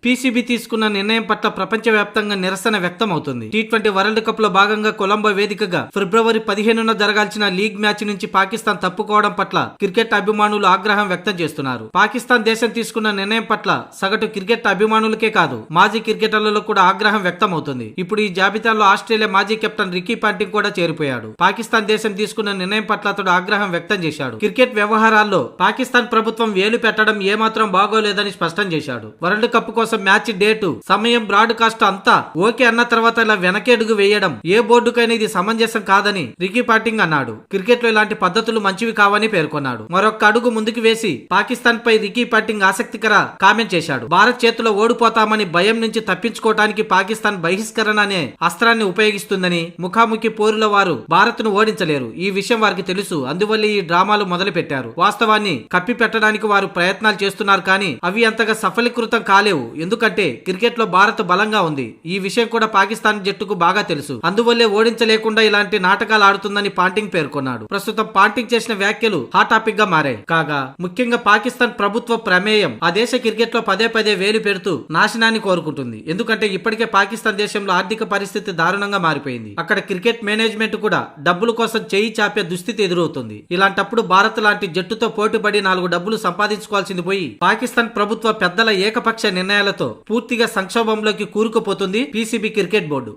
PCB తీసుకున్న నిర్ణయం పట్ల ప్రపంచవ్యాప్తంగా నిరసన వ్యక్తమవుతుంది. టీ20 వరల్డ్ కప్ లో భాగంగా కొలంబో వేదికగా ఫిబ్రవరి 15న జరగాల్సిన లీగ్ మ్యాచ్ నుంచి పాకిస్తాన్ తప్పుకోవడం పట్ల క్రికెట్ అభిమానులు ఆగ్రహం వ్యక్తం చేస్తున్నారు. పాకిస్తాన్ దేశం తీసుకున్న నిర్ణయం పట్ల సగటు క్రికెట్ అభిమానులకే కాదు మాజీ క్రికెటర్లలో కూడా ఆగ్రహం వ్యక్తమవుతుంది. ఇప్పుడు ఈ జాబితాలో ఆస్ట్రేలియా మాజీ కెప్టెన్ రికీ పాంటింగ్ కూడా చేరిపోయాడు. పాకిస్తాన్ దేశం తీసుకున్న నిర్ణయం పట్ల అతడు ఆగ్రహం వ్యక్తం చేశాడు. క్రికెట్ వ్యవహారాల్లో పాకిస్తాన్ ప్రభుత్వం వేలు పెట్టడం ఏమాత్రం బాగోలేదని స్పష్టం చేశాడు. వరల్డ్ కప్ కోసం మ్యాచ్ డేటు, సమయం, బ్రాడ్కాస్ట్ అంతా ఓకే అన్న తర్వాత ఇలా వెనకేడుగు వేయడం ఏ బోర్డుకైనా ఇది సమంజసం కాదని రికీ పాంటింగ్ అన్నాడు. క్రికెట్ లో ఇలాంటి పద్ధతులు మంచివి కావని పేర్కొన్నాడు. మరొక అడుగు ముందుకు వేసి పాకిస్తాన్ పై రికీ పాంటింగ్ ఆసక్తికర కామెంట్ చేశాడు. భారత్ చేతిలో ఓడిపోతామని భయం నుంచి తప్పించుకోవడానికి పాకిస్తాన్ బహిష్కరణ అనే అస్త్రాన్ని ఉపయోగిస్తుందని, ముఖాముఖి పోరులో వారు భారత్ ను ఓడించలేరు. ఈ విషయం వారికి తెలుసు. అందువల్ల ఈ డ్రామాలు మొదలు పెట్టారు. వాస్తవాన్ని కప్పి పెట్టడానికి వారు ప్రయత్నాలు చేస్తున్నారు, కానీ అవి అంతగా సఫలీకృతం కాలేవు. ఎందుకంటే క్రికెట్ లో భారత్ బలంగా ఉంది. ఈ విషయం కూడా పాకిస్తాన్ జట్టుకు బాగా తెలుసు. అందువల్లే ఓడించలేకుండా ఇలాంటి నాటకాలు ఆడుతుందని పాంటింగ్ పేర్కొన్నాడు. ప్రస్తుతం పాంటింగ్ చేసిన వ్యాఖ్యలు హాట్ టాపిక్ గా మారాయి. కాగా ముఖ్యంగా పాకిస్తాన్ ప్రభుత్వ ప్రమేయం ఆ దేశ క్రికెట్ లో పదే పదే వేలు పెడుతూ నాశనాన్ని కోరుకుంటుంది. ఎందుకంటే ఇప్పటికే పాకిస్తాన్ దేశంలో ఆర్థిక పరిస్థితి దారుణంగా మారిపోయింది. అక్కడ క్రికెట్ మేనేజ్మెంట్ కూడా డబ్బుల కోసం చేయి చాపే దుస్థితి ఎదురవుతుంది. ఇలాంటప్పుడు భారత్ లాంటి జట్టుతో పోటీపడి 4 డబ్బులు సంపాదించుకోవాల్సింది పోయి పాకిస్తాన్ ప్రభుత్వ పెద్దల ఏకపక్ష నిర్ణయాలతో పూర్తిగా సంక్షోభంలోకి కూరుకుపోతుంది పీసీబీ క్రికెట్ బోర్డు.